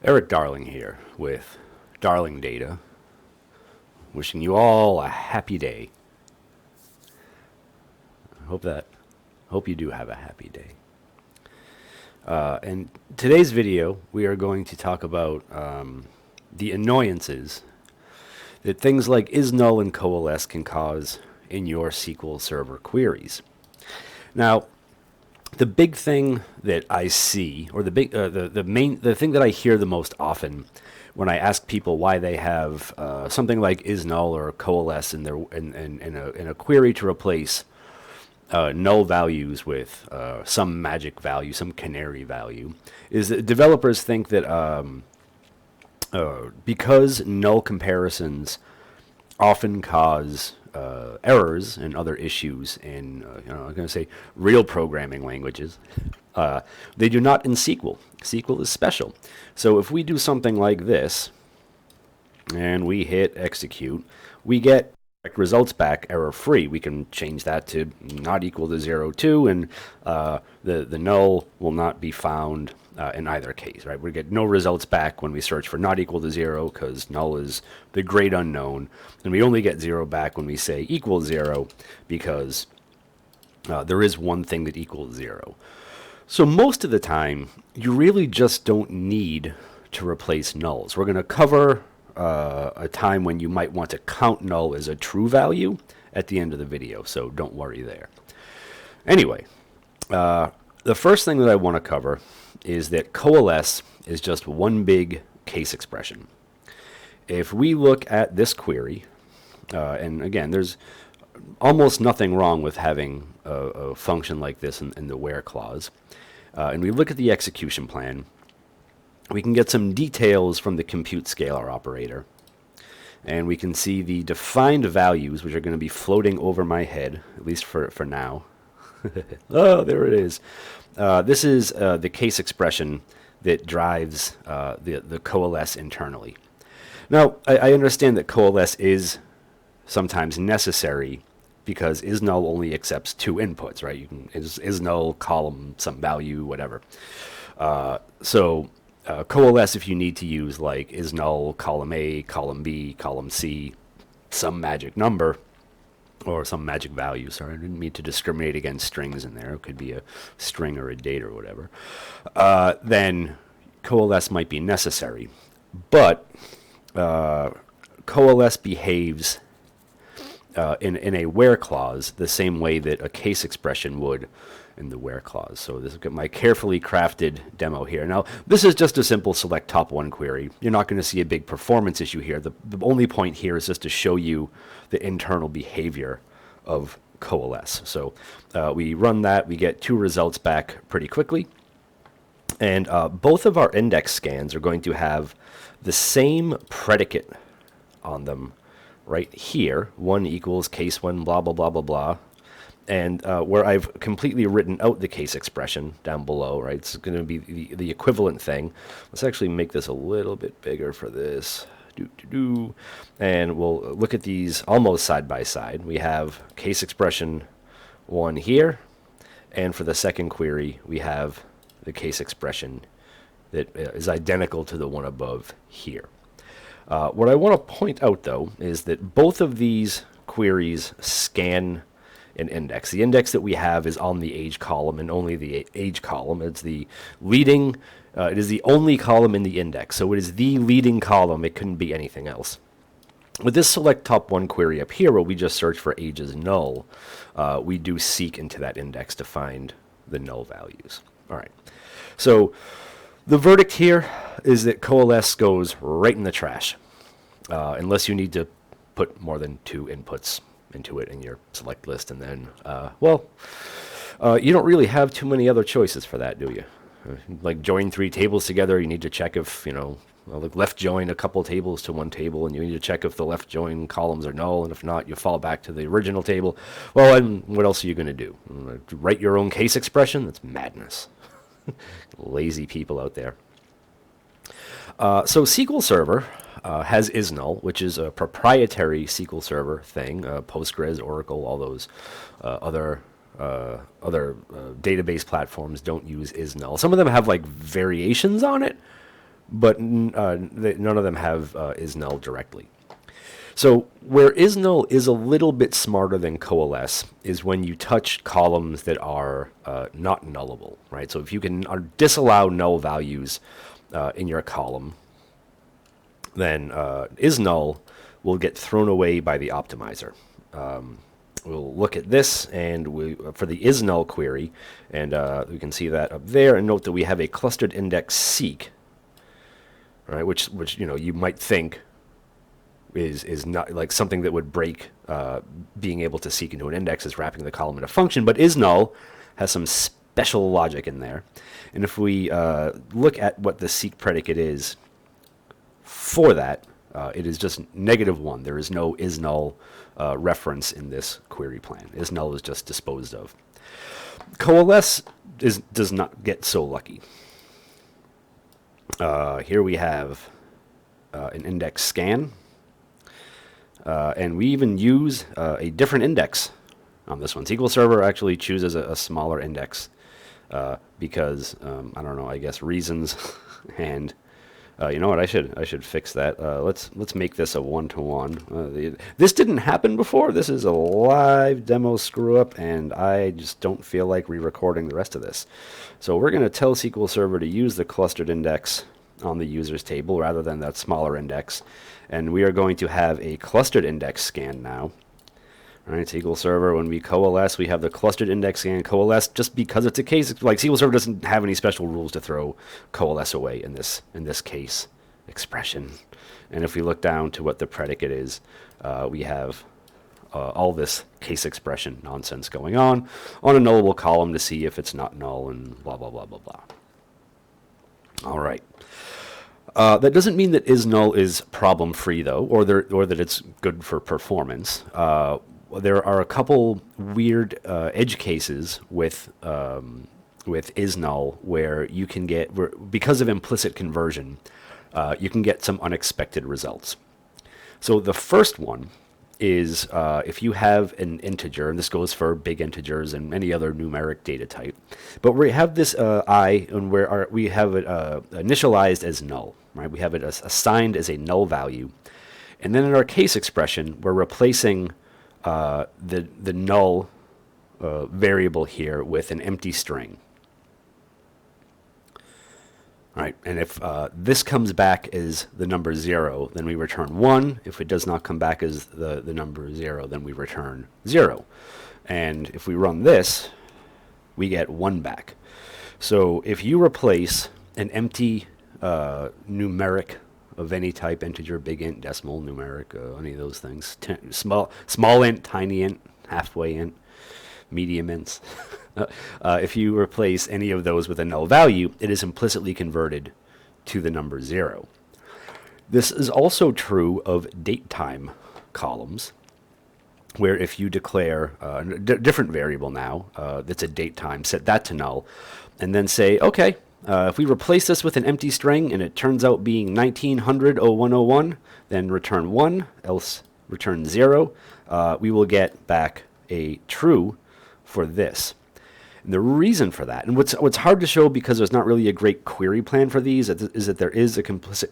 Eric Darling here with Darling Data, wishing you all a happy day. Hope you do have a happy day. In today's video, we are going to talk about the annoyances that things like ISNULL and COALESCE can cause in your SQL Server queries. Now, the big thing that I see, or the thing that I hear the most often when I ask people why they have something like ISNULL or COALESCE in a query to replace null values with some magic value, some canary value, is that developers think that because null comparisons often cause errors and other issues in, I'm going to say, real programming languages. They do not in SQL. SQL is special. So if we do something like this, and we hit execute, we get results back error-free. We can change that to not equal to 0, 2, and the null will not be found in either case, right? We get no results back when we search for not equal to 0 because null is the great unknown, and we only get 0 back when we say equals 0 because there is one thing that equals 0. So most of the time, you really just don't need to replace nulls. We're going to cover a time when you might want to count null as a true value at the end of the video, so don't worry there. Anyway, the first thing that I want to cover is that coalesce is just one big case expression. If we look at this query, and again, there's almost nothing wrong with having a function like this in the where clause, and we look at the execution plan, we can get some details from the compute scalar operator. And we can see the defined values, which are going to be floating over my head, at least for now. Oh, there it is. This is the case expression that drives the coalesce internally. Now, I understand that coalesce is sometimes necessary because ISNULL only accepts 2 inputs, right? You can ISNULL, column, some value, whatever. Coalesce if you need to use like ISNULL, column A, column B, column C, some magic number, or some magic value. Sorry, I didn't mean to discriminate against strings in there. It could be a string or a date or whatever. Then coalesce might be necessary. But coalesce behaves in a where clause the same way that a case expression would in the where clause. So this is my carefully crafted demo here. Now, this is just a simple select top 1 query. You're not going to see a big performance issue here. The only point here is just to show you the internal behavior of coalesce. So we run that. We get 2 results back pretty quickly. And both of our index scans are going to have the same predicate on them right here. 1 equals case 1, blah, blah, blah, blah, blah. And where I've completely written out the case expression down below, right? It's going to be the equivalent thing. Let's actually make this a little bit bigger for this. And we'll look at these almost side by side. We have case expression 1 here. And for the second query, we have the case expression that is identical to the one above here. What I want to point out, though, is that both of these queries scan an index. The index that we have is on the age column and only the age column. It's the leading, it is the only column in the index. So it is the leading column. It couldn't be anything else. With this select top 1 query up here, where we just search for ages null, we do seek into that index to find the null values. All right. So the verdict here is that coalesce goes right in the trash, unless you need to put more than 2 inputs into it in your select list, and then, you don't really have too many other choices for that, do you? Like join 3 tables together, you need to check if, like left join a couple tables to one table, and you need to check if the left join columns are null, and if not, you fall back to the original table. Well, and what else are you going to do? Write your own case expression? That's madness. Lazy people out there. So SQL Server has ISNULL, which is a proprietary SQL Server thing. Postgres, Oracle, all those other database platforms don't use ISNULL. Some of them have like variations on it, but none of them have ISNULL directly. So where ISNULL is a little bit smarter than COALESCE is when you touch columns that are not nullable, right? So if you can disallow null values in your column, then ISNULL will get thrown away by the optimizer. We'll look at this and for the ISNULL query, and we can see that up there, and note that we have a clustered index seek, right? Which you might think is not like something that would break being able to seek into an index is wrapping the column in a function, but ISNULL has some special logic in there. And if we look at what the seek predicate is for that, it is just -1. There is no ISNULL reference in this query plan. ISNULL is just disposed of. COALESCE does not get so lucky. Here we have an index scan. And we even use a different index on this one. SQL Server actually chooses a smaller index because, I don't know, I guess reasons. And you know what, I should fix that. Let's make this a one-to-one. This didn't happen before. This is a live demo screw-up, and I just don't feel like re-recording the rest of this. So we're going to tell SQL Server to use the clustered index on the users table rather than that smaller index. And we are going to have a clustered index scan now. All right, SQL Server, when we coalesce, we have the clustered index scan coalesce just because it's a case. Like SQL Server doesn't have any special rules to throw coalesce away in this case expression. And if we look down to what the predicate is, we have all this case expression nonsense going on a nullable column to see if it's not null and blah, blah, blah, blah, blah. All right. That doesn't mean that ISNULL is problem-free, though, or that it's good for performance. There are a couple weird edge cases with ISNULL where you can get, because of implicit conversion, you can get some unexpected results. So the first one is if you have an integer, and this goes for big integers and any other numeric data type, but we have this I, and where we have it initialized as null, right? We have it assigned as a null value, and then in our case expression, we're replacing the null variable here with an empty string. All right, and if this comes back as the number 0, then we return 1. If it does not come back as the number 0, then we return 0. And if we run this, we get 1 back. So if you replace an empty numeric of any type, integer, big int, decimal, numeric, any of those things, small int, tiny int, halfway int, medium ints, if you replace any of those with a null value, it is implicitly converted to the number 0. This is also true of date-time columns, where if you declare a different variable now that's a date-time, set that to null, and then say, okay, if we replace this with an empty string and it turns out being 1900-0101, then return 1, else return 0, we will get back a true for this. And the reason for that, and what's hard to show because there's not really a great query plan for these, is that there is a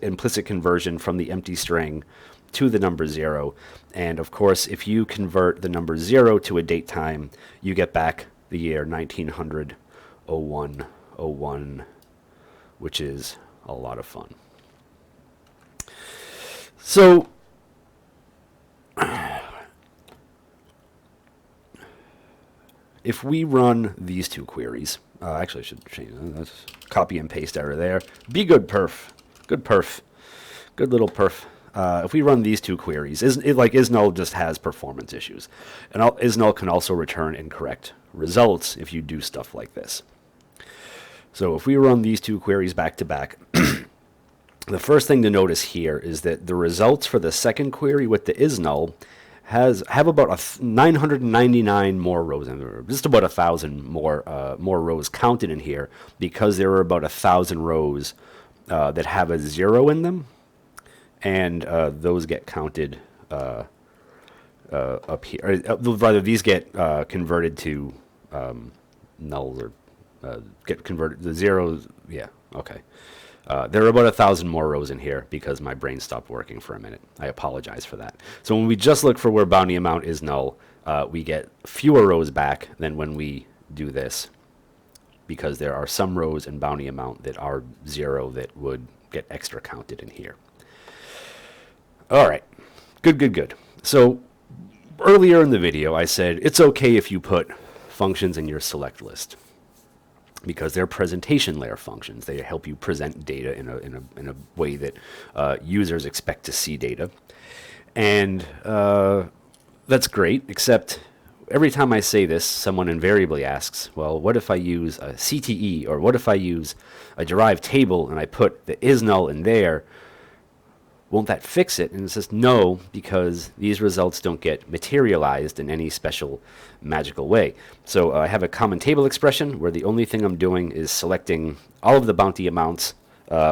implicit conversion from the empty string to the number 0. And of course, if you convert the number 0 to a date time, you get back the year 1900-0101, which is a lot of fun. So if we run these two queries, actually I should change that. That's copy and paste error there. Be good, perf. Good perf. Good little perf. If we run these two queries, ISNULL just has performance issues. And ISNULL can also return incorrect results if you do stuff like this. So if we run these two queries back to back, the first thing to notice here is that the results for the second query with the ISNULL have about 999 more rows, and just about 1,000 more rows counted in here, because there are about 1,000 rows that have a 0 in them, and those get counted up here. Or, rather, these get converted to nulls, or get converted. The zeros, yeah, okay. There are about 1,000 more rows in here because my brain stopped working for a minute. I apologize for that. So when we just look for where bounty amount is null, we get fewer rows back than when we do this, because there are some rows in bounty amount that are 0 that would get extra counted in here. All right, good. So earlier in the video, I said it's okay if you put functions in your select list, because they're presentation layer functions. They help you present data in a way that users expect to see data. And that's great, except every time I say this, someone invariably asks, well, what if I use a CTE, or what if I use a derived table and I put the ISNULL in there? Won't that fix it? And it says no, because these results don't get materialized in any special magical way. So I have a common table expression where the only thing I'm doing is selecting all of the bounty amounts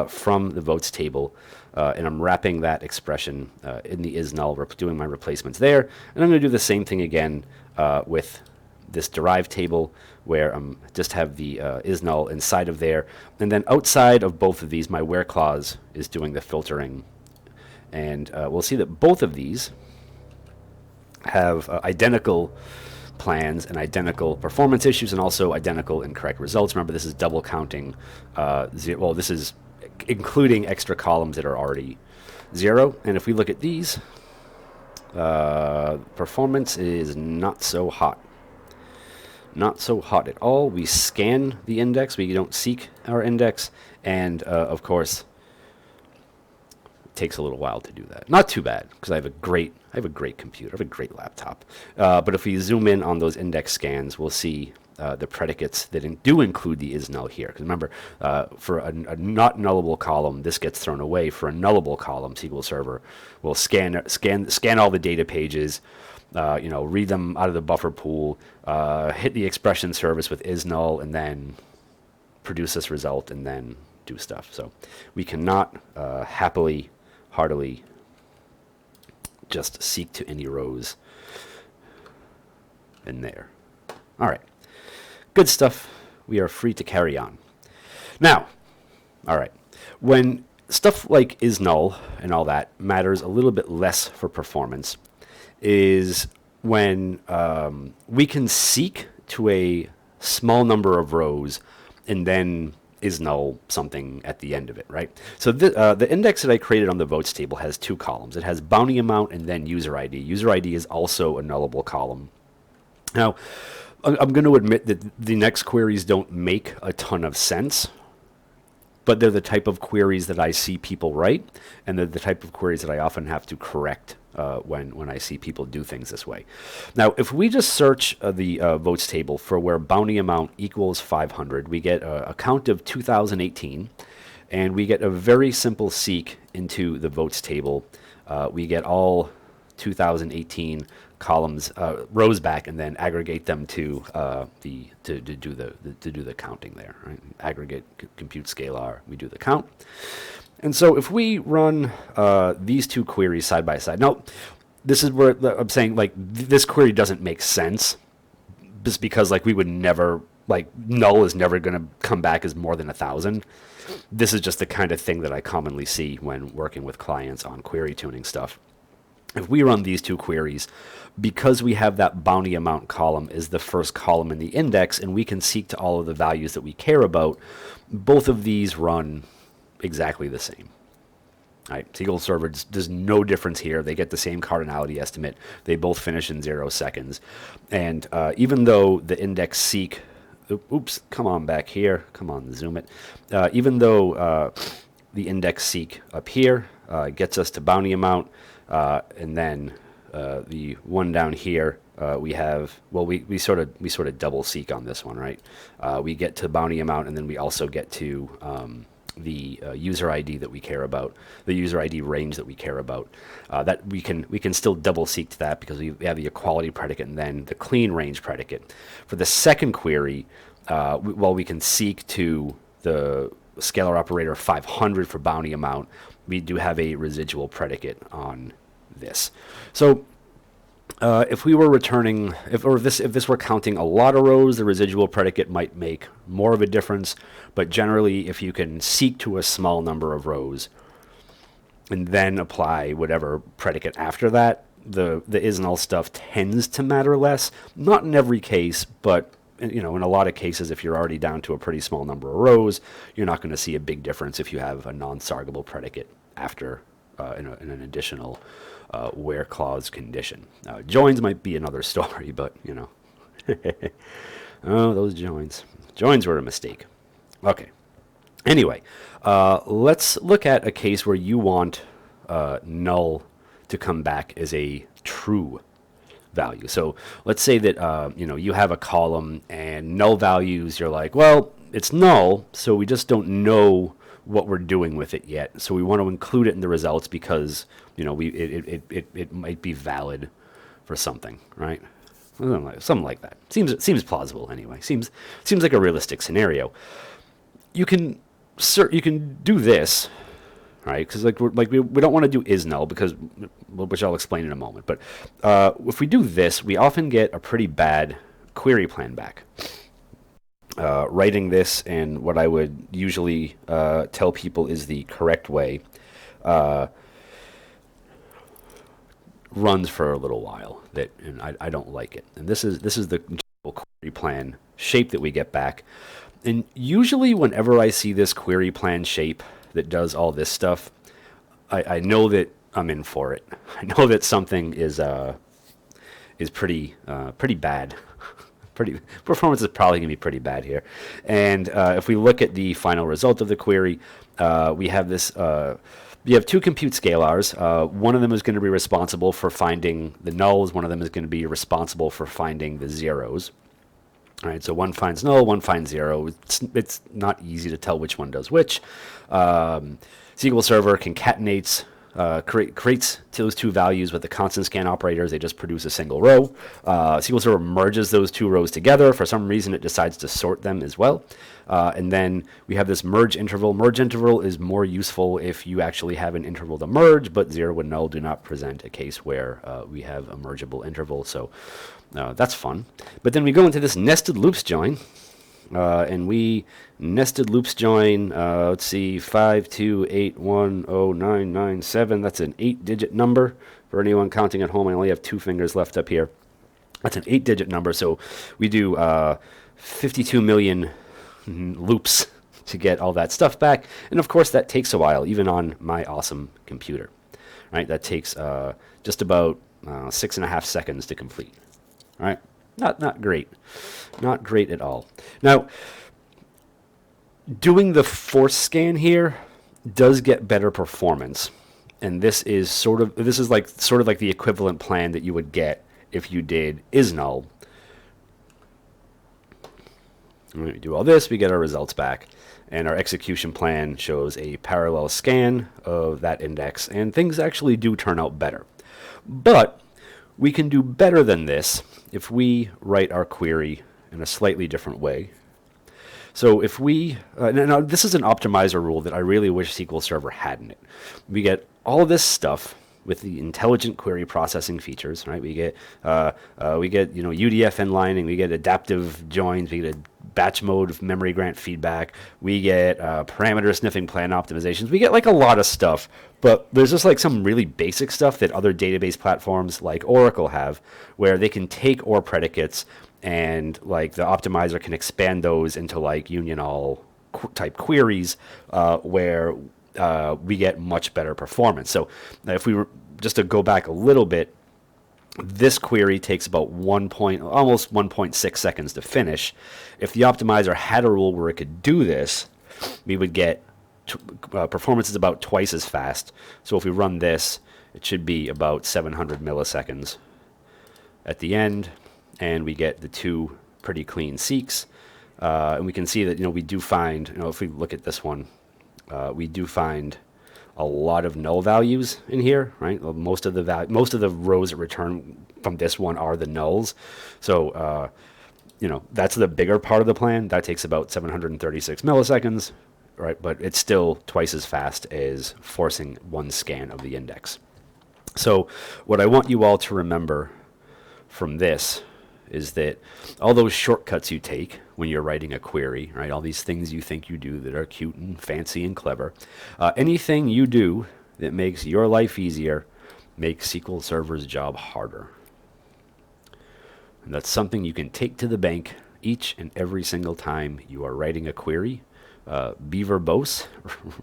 from the votes table, and I'm wrapping that expression in the ISNULL, doing my replacements there. And I'm going to do the same thing again with this derived table, where I'm just have the ISNULL inside of there. And then outside of both of these, my where clause is doing the filtering. And we'll see that both of these have identical plans and identical performance issues, and also identical incorrect results. Remember, this is double counting. Well, this is including extra columns that are already 0. And if we look at these, performance is not so hot. Not so hot at all. We scan the index. We don't seek our index. And, of course, takes a little while to do that. Not too bad, because I have a great computer, I have a great laptop. But if we zoom in on those index scans, we'll see the predicates that do include the ISNULL here. Because remember, for a not nullable column, this gets thrown away. For a nullable column, SQL Server will scan all the data pages, read them out of the buffer pool, hit the expression service with ISNULL, and then produce this result, and then do stuff. So we cannot heartily just seek to any rows in there. All right, good stuff. We are free to carry on. Now, all right, when stuff like ISNULL and all that matters a little bit less for performance is when we can seek to a small number of rows and then ISNULL something at the end of it, right? So the index that I created on the votes table has 2 columns. It has bounty amount and then user ID. User ID is also a nullable column. Now, I'm going to admit that the next queries don't make a ton of sense, but they're the type of queries that I see people write, and they're the type of queries that I often have to correct when I see people do things this way. Now, if we just search the votes table for where bounty amount equals 500, we get a count of 2018, and we get a very simple seek into the votes table. We get all 2018 columns, rows back, and then aggregate them to do the counting there. Right? Aggregate, compute scalar. We do the count. And so if we run these 2 queries side by side, now this is where I'm saying this query doesn't make sense, just because we would never, null is never going to come back as more than 1,000. This is just the kind of thing that I commonly see when working with clients on query tuning stuff. If we run these 2 queries, because we have that bounty amount column is the first column in the index, and we can seek to all of the values that we care about, both of these run exactly the same. Right? SQL Server, there's no difference here. They get the same cardinality estimate. They both finish in 0 seconds. And even though the index seek, oops, come on back here. Come on, zoom it. Even though the index seek up here gets us to bounty amount, and then the one down here we have, well, we sort of double seek on this one, right? We get to bounty amount, and then we also get to the user ID that we care about, the user ID range that we care about. That we can still double seek to that because we have the equality predicate and then the clean range predicate. For the second query, while we can seek to the scalar operator 500 for bounty amount, we do have a residual predicate on this. So If we were returning, if this were counting a lot of rows, the residual predicate might make more of a difference. But generally, if you can seek to a small number of rows and then apply whatever predicate after that, the ISNULL stuff tends to matter less. Not in every case, but in a lot of cases, if you're already down to a pretty small number of rows, you're not going to see a big difference if you have a non-sargable predicate after in an additional where clause condition. Joins might be another story, but oh, those joins. Joins were a mistake. Okay. Anyway, let's look at a case where you want null to come back as a true value. So let's say that you have a column and null values. You're like, well, it's null, so we just don't know what we're doing with it yet. So we want to include it in the results because it might be valid for something, right? Something like that. Seems plausible anyway. Seems like a realistic scenario. You can do this, right? Because we don't want to do ISNULL because, which I'll explain in a moment. But if we do this, we often get a pretty bad query plan back. Writing this and what I would usually tell people is the correct way runs for a little while. And I don't like it. And this is the query plan shape that we get back. And usually whenever I see this query plan shape that does all this stuff, I know that I'm in for it. I know that something is pretty bad. Performance is probably going to be pretty bad here. And if we look at the final result of the query, we have this. You have two compute scalars. One of them is going to be responsible for finding the nulls. One of them is going to be responsible for finding the zeros. All right, so one finds null, one finds zero. It's not easy to tell which one does which. SQL Server concatenates, creates those two values with the constant scan operators. They just produce a single row. SQL Server merges those two rows together. For some reason, it decides to sort them as well. And then we have this merge interval. Merge interval is more useful if you actually have an interval to merge, but 0 and null do not present a case where we have a mergeable interval. So that's fun. But then we go into this nested loops join. And we nested loops join, let's see, 528109997. That's an 8-digit number. For anyone counting at home, I only have 2 fingers left up here. That's an 8-digit number. So we do 52 million loops to get all that stuff back. And of course, that takes a while, even on my awesome computer. Right? That takes just about 6.5 seconds to complete. All right? Not great. Not great at all. Now, doing the force scan here does get better performance. And this is sort of like the equivalent plan that you would get if you did ISNULL. When we do all this, we get our results back. And our execution plan shows a parallel scan of that index. And things actually do turn out better. But we can do better than this if we write our query in a slightly different way. So if we, now this is an optimizer rule that I really wish SQL Server had in it. We get all this stuff with the intelligent query processing features, right? We get UDF inlining, we get adaptive joins, we get a batch mode of memory grant feedback, we get parameter sniffing plan optimizations, we get like a lot of stuff, but there's just like some really basic stuff that other database platforms like Oracle have, where they can take OR predicates and like the optimizer can expand those into like union all type queries where we get much better performance. So if we were just to go back a little bit, this query takes about almost 1.6 seconds to finish. If the optimizer had a rule where it could do this, we would get performance is about twice as fast. So if we run this, it should be about 700 milliseconds at the end, and we get the 2 pretty clean seeks. And we can see that we do find, if we look at this one, we do find a lot of null values in here, right? Most of the rows that return from this one are the nulls. So, that's the bigger part of the plan. That takes about 736 milliseconds, right? But it's still twice as fast as forcing one scan of the index. So what I want you all to remember from this is that all those shortcuts you take when you're writing a query, right? All these things you think you do that are cute and fancy and clever. Anything you do that makes your life easier makes SQL Server's job harder. And that's something you can take to the bank each and every single time you are writing a query. Be verbose,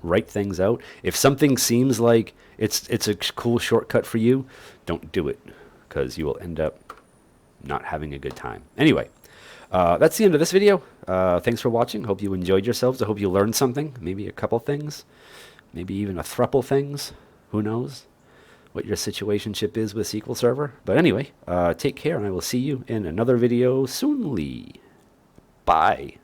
write things out. If something seems like it's a cool shortcut for you, don't do it, because you will end up not having a good time. Anyway, that's the end of this video. Thanks for watching. Hope you enjoyed yourselves. I hope you learned something, maybe a couple things, maybe even a thruple things. Who knows what your situationship is with SQL Server. But anyway, take care, and I will see you in another video soonly. Bye.